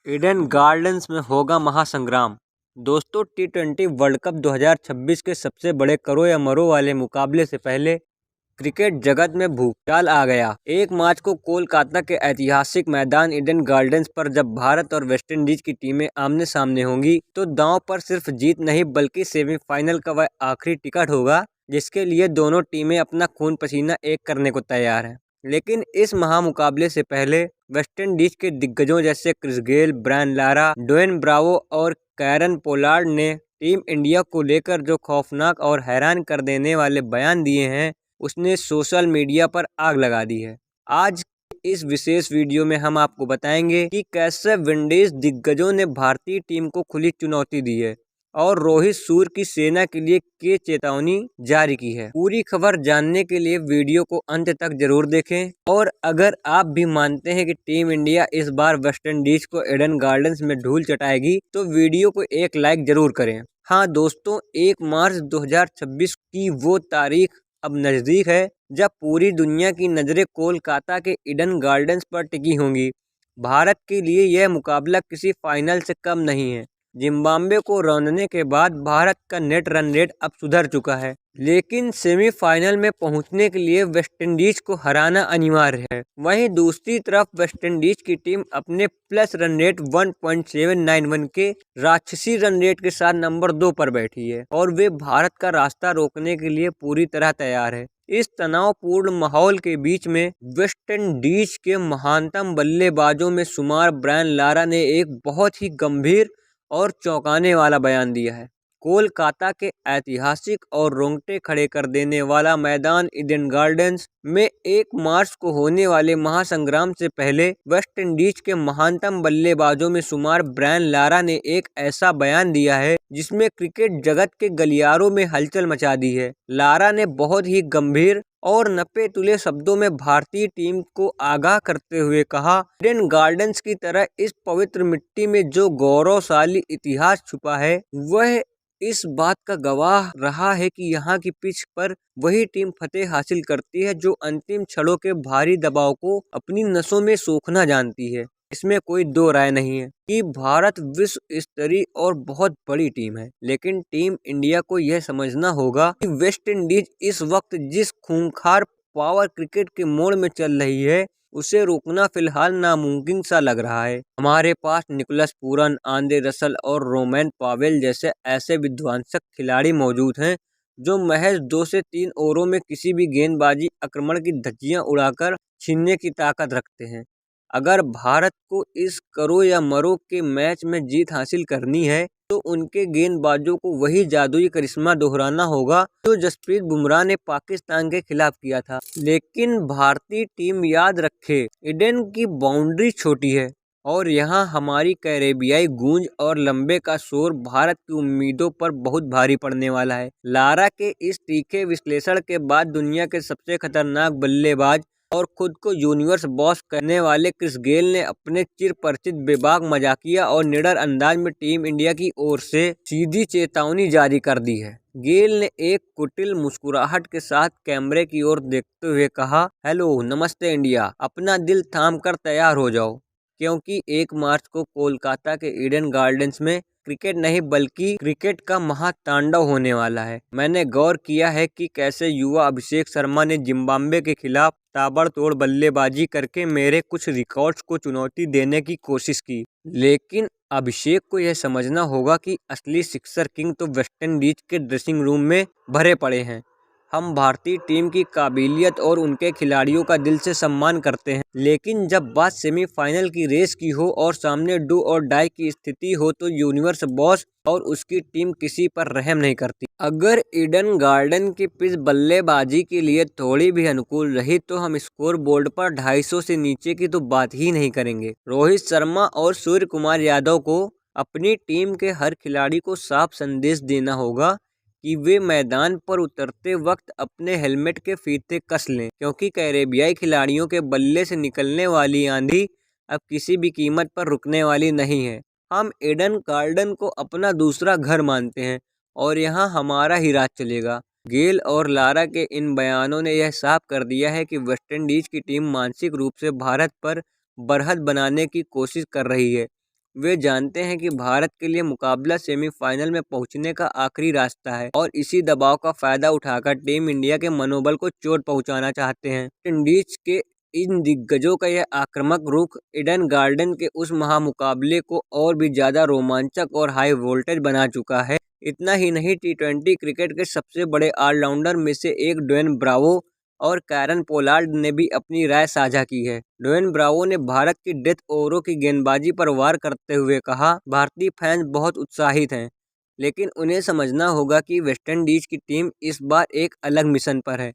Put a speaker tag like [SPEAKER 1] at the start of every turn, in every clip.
[SPEAKER 1] Eden gardens में होगा महासंग्राम। दोस्तों, टी20 वर्ल्ड कप 2026 के सबसे बड़े करो या मरो वाले मुकाबले से पहले क्रिकेट जगत में भूचाल आ गया। 1 मार्च को कोलकाता के ऐतिहासिक मैदान ईडन गार्डन्स पर जब भारत और वेस्टइंडीज की टीमें आमने सामने होंगी तो दांव पर सिर्फ जीत नहीं बल्कि सेमीफाइनल का वह आखिरी टिकट होगा जिसके लिए दोनों टीमें अपना खून पसीना एक करने को तैयार हैं। लेकिन इस महामुकाबले से पहले वेस्टइंडीज के दिग्गजों जैसे Chris Gayle, Brian Lara, Dwayne Bravo और कैरन पोलार्ड ने टीम इंडिया को लेकर जो खौफनाक और हैरान कर देने वाले बयान दिए हैं उसने सोशल मीडिया पर आग लगा दी है। आज इस विशेष वीडियो में हम आपको बताएंगे कि कैसे विंडीज दिग्गजों ने भारतीय टीम को खुली चुनौती दी है और रोहित सूर की सेना के लिए क्या चेतावनी जारी की है। पूरी खबर जानने के लिए वीडियो को अंत तक जरूर देखें और अगर आप भी मानते हैं कि टीम इंडिया इस बार वेस्टइंडीज को ईडन गार्डन्स में धूल चटाएगी तो वीडियो को एक लाइक जरूर करें। हाँ दोस्तों, 1 मार्च 2026 की वो तारीख अब नजदीक है जब पूरी दुनिया की नजरें कोलकाता के ईडन गार्डन्स पर टिकी होंगी। भारत के लिए यह मुकाबला किसी फाइनल से कम नहीं है। जिम्बाब्वे को रौंदने के बाद भारत का नेट रन रेट अब सुधर चुका है, लेकिन सेमीफाइनल में पहुंचने के लिए वेस्टइंडीज को हराना अनिवार्य है। वहीं दूसरी तरफ वेस्टइंडीज की टीम अपने प्लस रन रेट 1.791 के राक्षसी रन रेट के साथ नंबर 2 पर बैठी है और वे भारत का रास्ता रोकने के लिए पूरी तरह तैयार है। इस तनावपूर्ण माहौल के बीच में वेस्टइंडीज के महानतम बल्लेबाजों में शुमार ब्रायन लारा ने एक बहुत ही गंभीर और चौंकाने वाला बयान दिया है। कोलकाता के ऐतिहासिक और रोंगटे खड़े कर देने वाला मैदान ईडन गार्डन्स में 1 मार्च को होने वाले महासंग्राम से पहले वेस्टइंडीज के महानतम बल्लेबाजों में शुमार ब्रायन लारा ने एक ऐसा बयान दिया है जिसमें क्रिकेट जगत के गलियारों में हलचल मचा दी है। लारा ने बहुत ही गंभीर और नपे तुले शब्दों में भारतीय टीम को आगाह करते हुए कहा, ईडन गार्डन्स की तरह इस पवित्र मिट्टी में जो गौरवशाली इतिहास छुपा है वह इस बात का गवाह रहा है कि यहाँ की पिच पर वही टीम फतेह हासिल करती है जो अंतिम क्षणों के भारी दबाव को अपनी नसों में सोखना जानती है। इसमें कोई दो राय नहीं है कि भारत विश्व स्तरीय और बहुत बड़ी टीम है, लेकिन टीम इंडिया को यह समझना होगा कि वेस्टइंडीज इस वक्त जिस खूंखार पावर क्रिकेट के मोड़ में चल रही है उसे रोकना फिलहाल नामुमकिन सा लग रहा है। हमारे पास निकोलस पूरन, आंद्रे रसल और रोमैन पावेल जैसे ऐसे विध्वंसक खिलाड़ी मौजूद हैं जो महज 2 से 3 ओवरों में किसी भी गेंदबाजी आक्रमण की धज्जियां उड़ाकर छीनने की ताकत रखते हैं। अगर भारत को इस करो या मरो के मैच में जीत हासिल करनी है तो उनके गेंदबाजों को वही जादुई करिश्मा दोहराना होगा जो जसप्रीत बुमराह ने पाकिस्तान के खिलाफ किया था। लेकिन भारतीय टीम याद रखे, ईडन की बाउंड्री छोटी है और यहाँ हमारी कैरेबियाई गूंज और लंबे का शोर भारत की उम्मीदों पर बहुत भारी पड़ने वाला है। लारा के इस तीखे विश्लेषण के बाद दुनिया के सबसे खतरनाक बल्लेबाज और खुद को यूनिवर्स बॉस कहने वाले क्रिस गेल ने अपने चिर परिचित बेबाक मजाकिया और निडर अंदाज में टीम इंडिया की ओर से सीधी चेतावनी जारी कर दी है। गेल ने एक कुटिल मुस्कुराहट के साथ कैमरे की ओर देखते हुए कहा, हेलो नमस्ते इंडिया, अपना दिल थाम कर तैयार हो जाओ क्योंकि 1 मार्च को कोलकाता के ईडन गार्डन्स में क्रिकेट नहीं बल्कि क्रिकेट का महातांडव होने वाला है। मैंने गौर किया है कि कैसे युवा अभिषेक शर्मा ने जिम्बाब्वे के खिलाफ ताबड़तोड़ बल्लेबाजी करके मेरे कुछ रिकॉर्ड्स को चुनौती देने की कोशिश की, लेकिन अभिषेक को यह समझना होगा कि असली सिक्सर किंग तो वेस्टइंडीज के ड्रेसिंग रूम में भरे पड़े हैं। हम भारतीय टीम की काबिलियत और उनके खिलाड़ियों का दिल से सम्मान करते हैं, लेकिन जब बात सेमीफाइनल की रेस की हो और सामने डू और डाई की स्थिति हो तो यूनिवर्स बॉस और उसकी टीम किसी पर रहम नहीं करती। अगर ईडन गार्डन की पिच बल्लेबाजी के लिए थोड़ी भी अनुकूल रही तो हम स्कोर बोर्ड पर 250 से नीचे की तो बात ही नहीं करेंगे। रोहित शर्मा और सूर्य कुमार यादव को अपनी टीम के हर खिलाड़ी को साफ संदेश देना होगा कि वे मैदान पर उतरते वक्त अपने हेलमेट के फीते कस लें क्योंकि कैरेबियाई खिलाड़ियों के बल्ले से निकलने वाली आंधी अब किसी भी कीमत पर रुकने वाली नहीं है। हम ईडन गार्डन को अपना दूसरा घर मानते हैं और यहाँ हमारा ही राज चलेगा। गेल और लारा के इन बयानों ने यह साफ कर दिया है कि वेस्टइंडीज की टीम मानसिक रूप से भारत पर बरहद बनाने की कोशिश कर रही है वे जानते हैं कि भारत के लिए मुकाबला सेमीफाइनल में पहुंचने का आखिरी रास्ता है और इसी दबाव का फायदा उठाकर टीम इंडिया के मनोबल को चोट पहुंचाना चाहते हैं। इंडीज के इन दिग्गजों का यह आक्रामक रुख ईडन गार्डन के उस महामुकाबले को और भी ज्यादा रोमांचक और हाई वोल्टेज बना चुका है। इतना ही नहीं, टी20 क्रिकेट के सबसे बड़े ऑलराउंडर में से एक ड्वेन ब्रावो और कैरन पोलार्ड ने भी अपनी राय साझा की है। ड्वेन ब्रावो ने भारत की डेथ ओवरों की गेंदबाजी पर वार करते हुए कहा, भारतीय फैंस बहुत उत्साहित हैं, लेकिन उन्हें समझना होगा कि वेस्टइंडीज की टीम इस बार एक अलग मिशन पर है।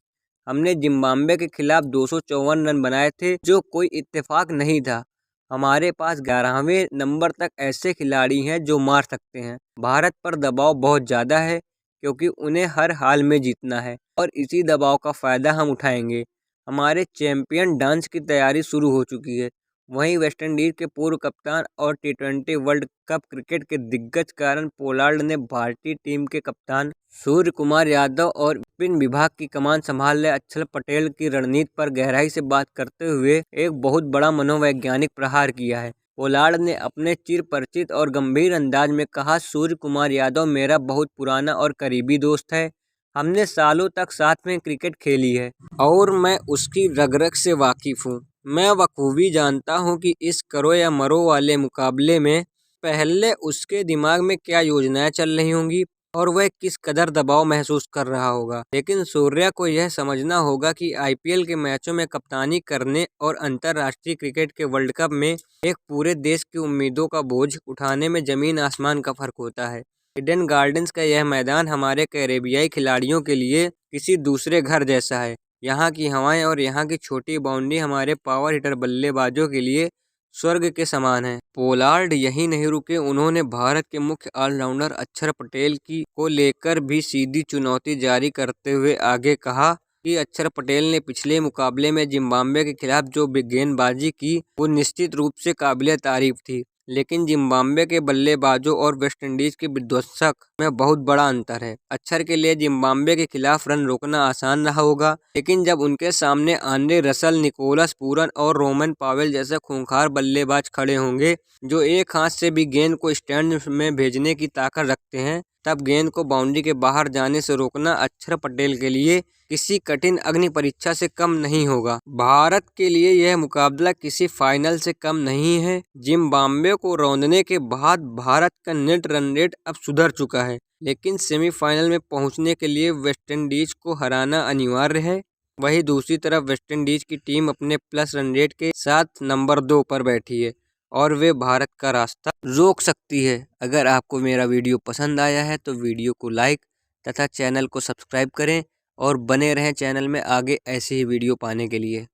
[SPEAKER 1] हमने जिम्बाब्वे के खिलाफ 254 रन बनाए थे, जो कोई इत्तेफाक नहीं था। हमारे पास 11वें नंबर तक ऐसे खिलाड़ी हैं जो मार सकते हैं। भारत पर दबाव बहुत ज़्यादा है क्योंकि उन्हें हर हाल में जीतना है और इसी दबाव का फ़ायदा हम उठाएंगे। हमारे चैंपियन डांस की तैयारी शुरू हो चुकी है। वहीं वेस्टइंडीज के पूर्व कप्तान और टी20 वर्ल्ड कप क्रिकेट के दिग्गज कैरन पोलार्ड ने भारतीय टीम के कप्तान सूर्य कुमार यादव और विपिन विभाग की कमान संभाल रहे अक्षर पटेल की रणनीति पर गहराई से बात करते हुए एक बहुत बड़ा मनोवैज्ञानिक प्रहार किया है। पोलार्ड ने अपने चिर परिचित और गंभीर अंदाज में कहा, सूर्य कुमार यादव मेरा बहुत पुराना और करीबी दोस्त है। हमने सालों तक साथ में क्रिकेट खेली है और मैं उसकी रग रग से वाकिफ हूँ। मैं बखूबी जानता हूँ कि इस करो या मरो वाले मुकाबले में पहले उसके दिमाग में क्या योजनाएं चल रही होंगी और वह किस कदर दबाव महसूस कर रहा होगा। लेकिन सूर्या को यह समझना होगा कि आईपीएल के मैचों में कप्तानी करने और अंतर्राष्ट्रीय क्रिकेट के वर्ल्ड कप में एक पूरे देश की उम्मीदों का बोझ उठाने में जमीन आसमान का फर्क होता है। ईडन गार्डन्स का यह मैदान हमारे कैरेबियाई खिलाड़ियों के लिए किसी दूसरे घर जैसा है। यहाँ की हवाएं और यहाँ की छोटी बाउंड्री हमारे पावर हिटर बल्लेबाजों के लिए स्वर्ग के समान है। पोलार्ड यही नहीं रुके, उन्होंने भारत के मुख्य ऑलराउंडर अक्षर पटेल की को लेकर भी सीधी चुनौती जारी करते हुए आगे कहा कि अक्षर पटेल ने पिछले मुकाबले में जिम्बाब्वे के खिलाफ जो गेंदबाजी की वो निश्चित रूप से काबिले तारीफ थी, लेकिन जिम्बाब्वे के बल्लेबाजों और वेस्टइंडीज के विध्वंसक में बहुत बड़ा अंतर है। अक्षर के लिए जिम्बाब्वे के खिलाफ रन रोकना आसान रहा होगा, लेकिन जब उनके सामने आंद्रे रसल, निकोलस पूरन और रोमन पावेल जैसे खूंखार बल्लेबाज खड़े होंगे जो एक हाथ से भी गेंद को स्टैंड में भेजने की ताकत रखते हैं, तब गेंद को बाउंड्री के बाहर जाने से रोकना अक्षर पटेल के लिए किसी कठिन अग्नि परीक्षा से कम नहीं होगा। भारत के लिए यह मुकाबला किसी फाइनल से कम नहीं है। जिम्बाब्वे को रौंदने के बाद भारत का नेट रन रेट अब सुधर चुका है, लेकिन सेमीफाइनल में पहुंचने के लिए वेस्टइंडीज को हराना अनिवार्य है। वहीं दूसरी तरफ वेस्टइंडीज की टीम अपने प्लस रन रेट के साथ नंबर 2 पर बैठी है और वे भारत का रास्ता रोक सकती है। अगर आपको मेरा वीडियो पसंद आया है तो वीडियो को लाइक तथा चैनल को सब्सक्राइब करें और बने रहें चैनल में आगे ऐसे ही वीडियो पाने के लिए।